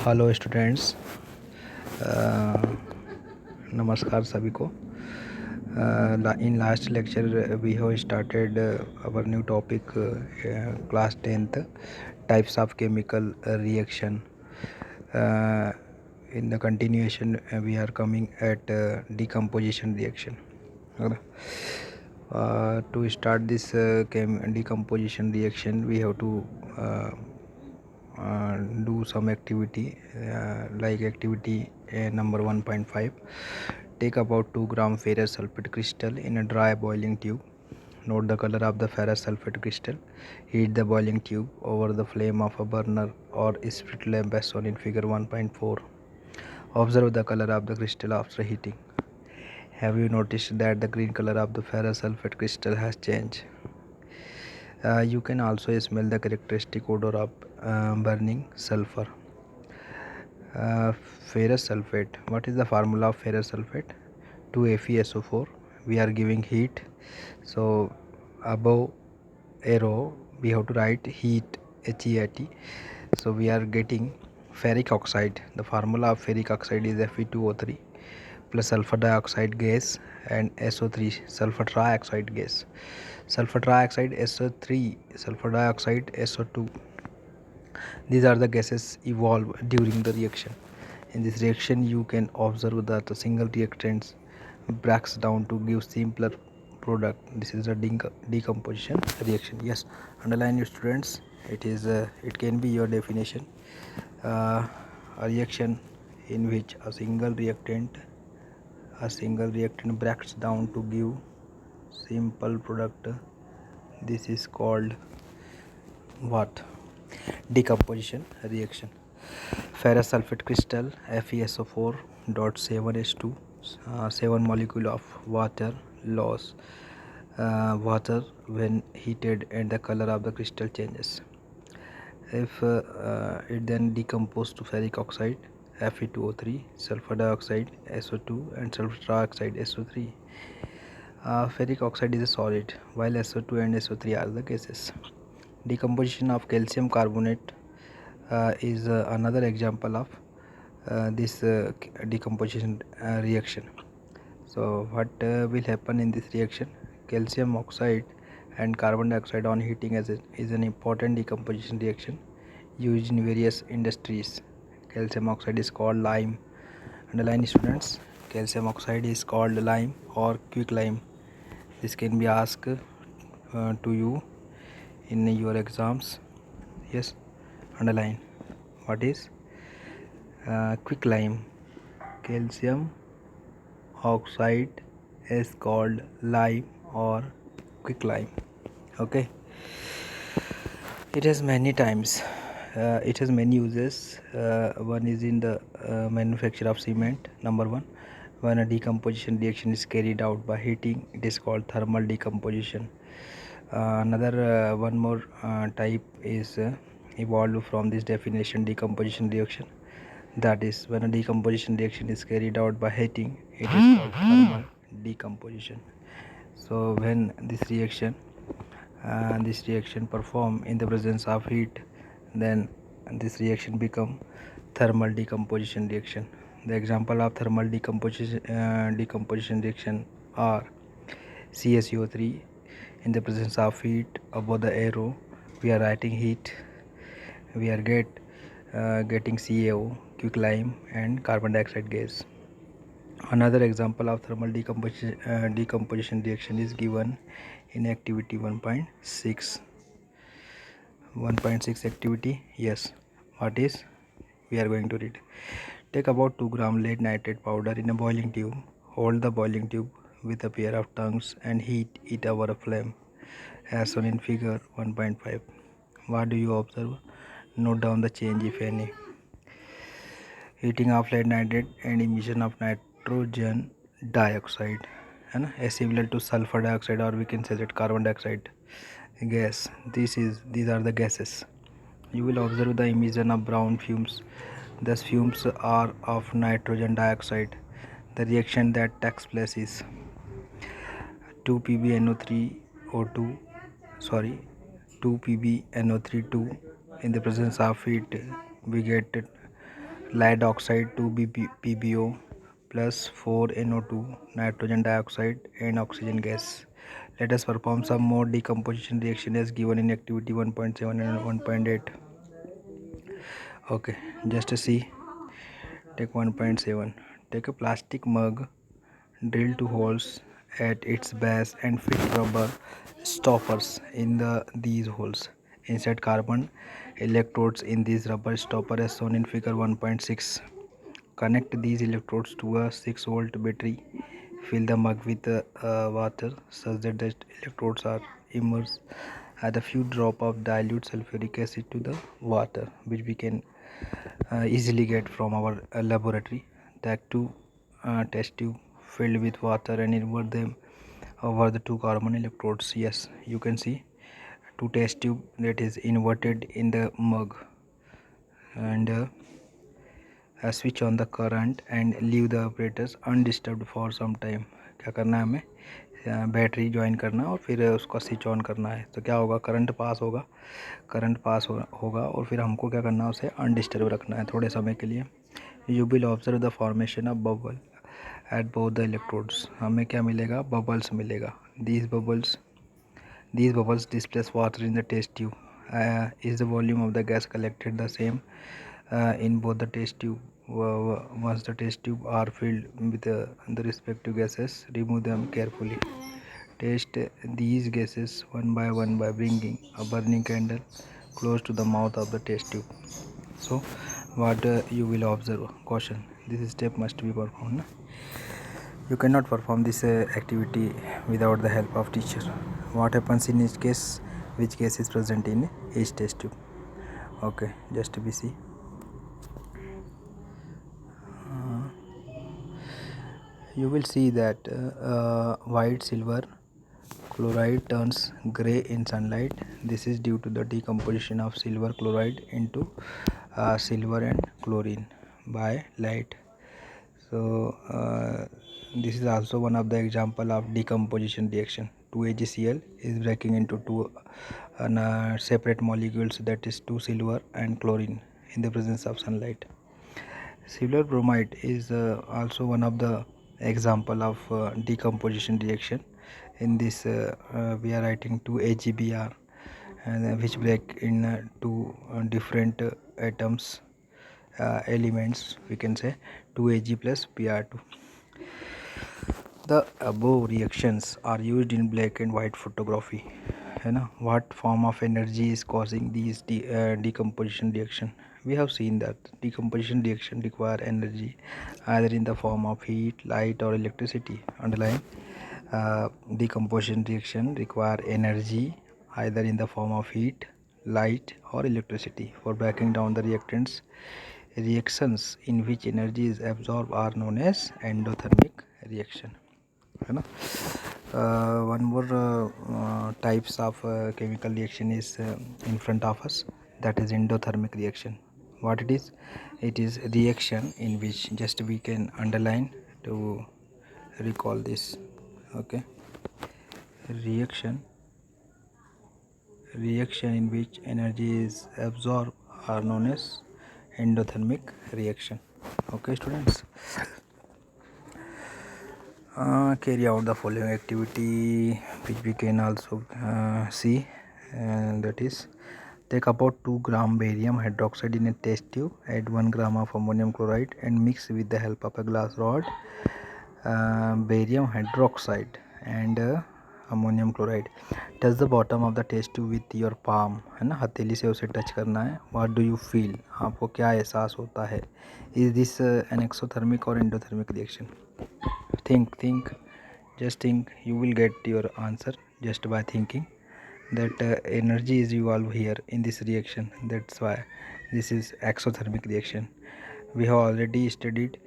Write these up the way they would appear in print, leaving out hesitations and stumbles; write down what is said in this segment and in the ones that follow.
Hello students. नमस्कार सभी को। In last lecture we have started our new topic, class 10th, types of chemical reaction. In the continuation we are coming at decomposition reaction. To start this decomposition reaction we have to do some activity, like activity number 1.5. Take about 2 gram ferrous sulfate crystal in a dry boiling tube. Note the color of the ferrous sulfate crystal. Heat the boiling tube over the flame of a burner or split lamp as shown in figure 1.4. Observe the color of the crystal after heating. Have you noticed that the green color of the ferrous sulfate crystal has changed? You can also smell the characteristic odor of burning sulfur. Ferrous sulfate. What is the formula of ferrous sulfate? 2FeSO4. We are giving heat, so above arrow we have to write heat, HEAT. So we are getting ferric oxide. The formula of ferric oxide is Fe2O3 plus sulfur dioxide gas and SO3, sulfur trioxide gas. Sulfur trioxide SO3, sulfur dioxide SO2. These are the gases evolve during the reaction. In this reaction you can observe that the single reactants breaks down to give simpler product. This is a decomposition reaction. Yes, underline, students. It can be your definition. A reaction in which a single reactant breaks down to give simple product. This is called what? Decomposition reaction. Ferrous sulfate crystal FeSO4.7H2, 7 molecule of water loss water when heated, and the color of the crystal changes. If it then decomposes to ferric oxide Fe2O3, sulfur dioxide SO2, and sulfur trioxide SO3. Ferric oxide is a solid, while SO2 and SO3 are the gases. Decomposition of calcium carbonate is another example of this decomposition reaction. So what will happen in this reaction? Calcium oxide and carbon dioxide on heating is an important decomposition reaction used in various industries. Calcium oxide is called lime. Underline, students. Calcium oxide is called lime or quicklime. This can be asked to you in your exams. Yes, underline. What is quicklime? Calcium oxide is called lime or quicklime. Okay, it has many times. It has many uses. One is in the manufacture of cement. Number one, when a decomposition reaction is carried out by heating, it is called thermal decomposition. Another one more type is evolved from this definition, decomposition reaction. That is, when a decomposition reaction is carried out by heating, it is called thermal decomposition. So when this reaction perform in the presence of heat, then this reaction become thermal decomposition reaction. The example of thermal decomposition reaction are CaCO3. In the presence of heat, above the arrow we are writing heat, we are getting CaO, quicklime, and carbon dioxide gas. Another example of thermal decomposition reaction is given in activity 1.6. 1.6 activity. Yes, what is? We are going to read. Take about 2 gram lead nitrate powder in a boiling tube. Hold the boiling tube with a pair of tongues and heat it over a flame as shown in figure 1.5. What do you observe? Note down the change, if any. Heating of lead nitrate and emission of nitrogen dioxide, is similar to sulfur dioxide, or we can say that carbon dioxide gas. These are the gases. You will observe the emission of brown fumes. These fumes are of nitrogen dioxide. The reaction that takes place is 2PbNO3O2 2PbNO3 2. In the presence of heat we get lead oxide 2 PbO plus 4 NO2, nitrogen dioxide and oxygen gas. Let us perform some more decomposition reaction as given in activity 1.7 and 1.8. Okay, just to see, take 1.7. Take a plastic mug, drill 2 holes at its base and fit rubber stoppers in these holes. Insert carbon electrodes in these rubber stopper as shown in figure 1.6. Connect these electrodes to a 6-volt battery. Fill the mug with water such that the electrodes are immersed. Add a few drops of dilute sulfuric acid to the water, which we can easily get from our laboratory. The two test tube filled with water and invert them over the 2 carbon electrodes. Yes, you can see 2 test tube that is inverted in the mug, and switch on the current and leave the apparatus undisturbed for some time. क्या करना है हमें, battery join करना है और फिर उसका switch on करना है. तो क्या होगा, करंट पास होगा, होगा और फिर हमको क्या करना है, उसे अनडिस्टर्ब रखना है थोड़े समय के लिए. You will observe the formation of bubble at both the electrodes. हमें क्या मिलेगा, बबल्स मिलेगा. These bubbles displace water in the test tube. Is the volume of the gas collected the same in both the test tube? Once the test tube are filled with the respective gases, remove them carefully. Test these gases one by one by bringing a burning candle close to the mouth of the test tube. So, what you will observe? Caution: this step must be performed. You cannot perform this activity without the help of teacher. What happens in each case, which case is present in each test tube. Okay, just to be see. You will see that white silver chloride turns gray in sunlight. This is due to the decomposition of silver chloride into silver and chlorine by light. So this is also one of the example of decomposition reaction. 2AgCl is breaking into two separate molecules, that is 2 silver and chlorine, in the presence of sunlight. Silver bromide is also one of the example of decomposition reaction. In this we are writing 2AgBr, which break in two different atoms, elements, we can say 2Ag plus Br2. The above reactions are used in black and white photography. है ना, what form of energy is causing these decomposition reaction? We have seen that decomposition reaction require energy either in the form of heat, light or electricity. Underline, decomposition reaction require energy either in the form of heat, light or electricity. For breaking down the reactants, reactions in which energy is absorbed are known as endothermic reaction. है ना. One more types of chemical reaction is in front of us, that is endothermic reaction. What it is? It is reaction in which, just we can underline to recall this. Okay, reaction in which energy is absorbed are known as endothermic reaction. Okay students, carry out the following activity, which we can also see, and that is, take about 2 gram barium hydroxide in a test tube, add 1 gram of ammonium chloride and mix with the help of a glass rod barium hydroxide and ammonium chloride. Touch the bottom of the test tube with your palm, है ना, हथेली से उसे touch करना है. What do you feel? आपको क्या एहसास होता है? Is this an exothermic or endothermic reaction? Think, just think. You will get your answer just by thinking that energy is evolved here in this reaction. That's why this is exothermic reaction. We have already studied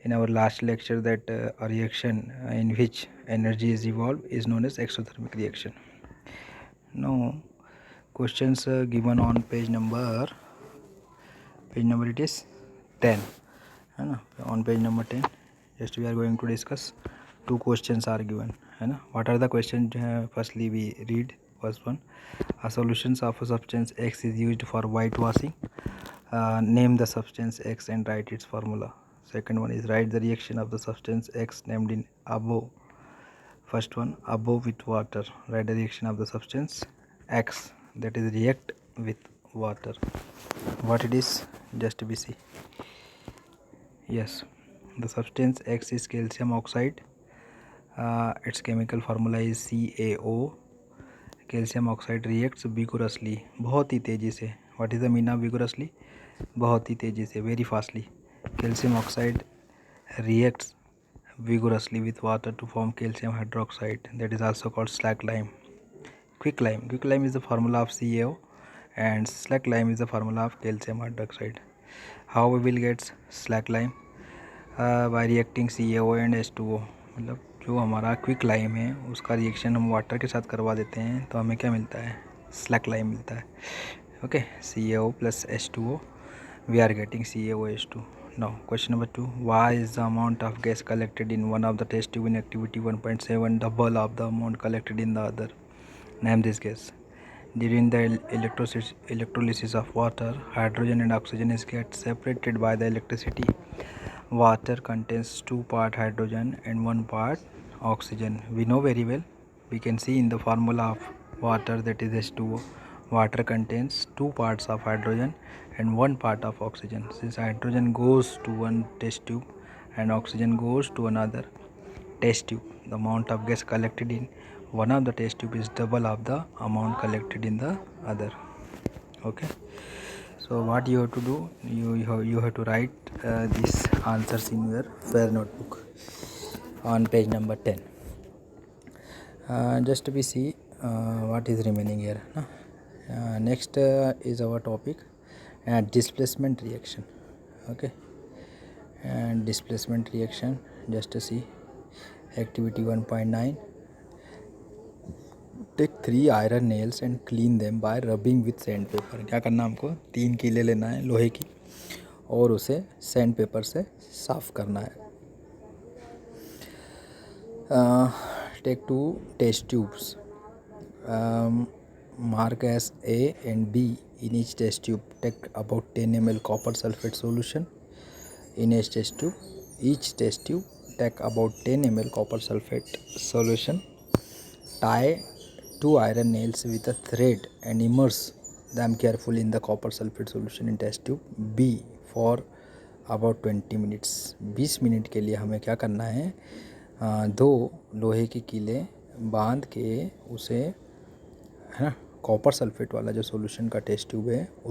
in our last lecture that a reaction in which energy is evolved is known as exothermic reaction. Now questions given on page number it is 10, है ना. On page number 10 just we are going to discuss 2 questions are given, है ना. What are the questions? Firstly we read first one. A solutions of a substance X is used for whitewashing. Name the substance X and write its formula. Second one is write the reaction of the substance X named in above. First one, above with water. Write the reaction of the substance X, that is react with water. What it is? Just we see. Yes, the substance X is calcium oxide. Its chemical formula is CaO. Calcium oxide reacts vigorously, बहुत ही तेज़ी से. What is the mean of vigorously? बहुत ही तेज़ी से, very fastly. Calcium oxide reacts vigorously with water to form calcium hydroxide, that is also called slack lime. Quick lime is the formula of CaO and slack lime is the formula of calcium hydroxide. How we will get slack lime? By reacting CaO and H2O. मतलब जो हमारा quick lime है उसका reaction हम water के साथ करवा देते हैं तो हमें क्या मिलता है? स्लैक लाइम मिलता है. Okay, CaO plus H2O, we are getting CaOH2. Now question number 2, why is the amount of gas collected in one of the test tube in activity 1.7 double of the amount collected in the other? Name this gas. During the electrolysis of water, hydrogen and oxygen is get separated by the electricity. Water contains 2 part hydrogen and 1 part oxygen. We know very well. We can see in the formula of water, that is H2O. Water contains 2 parts of hydrogen and 1 part of oxygen. Since hydrogen goes to one test tube and oxygen goes to another test tube, the amount of gas collected in one of the test tube is double of the amount collected in the other. Okay, so what you have to do, you have to write these answers in your fair notebook on page number 10. Just we see what is remaining here. Next is our topic displacement reaction. Okay, and displacement reaction, just to see activity 1.9. Take 3 iron nails and clean them by rubbing with sandpaper. क्या करना हमको? 3 कीले लेना है लोहे की और उसे सैंड पेपर से साफ करना है. Take 2 test tubes, mark as A and B in each test tube. Take about 10 ml copper sulfate solution in each test tube. Each test tube take about 10 ml copper sulfate solution. Tie 2 iron nails with a thread and immerse them carefully in the copper sulfate solution in test tube B for about 20 minutes. 20 minute के लिए हमें क्या करना है? 2 लोहे के कीले बांध के उसे, है ना, कॉपर सल्फेट वाला जो सॉल्यूशन का टेस्ट ट्यूब है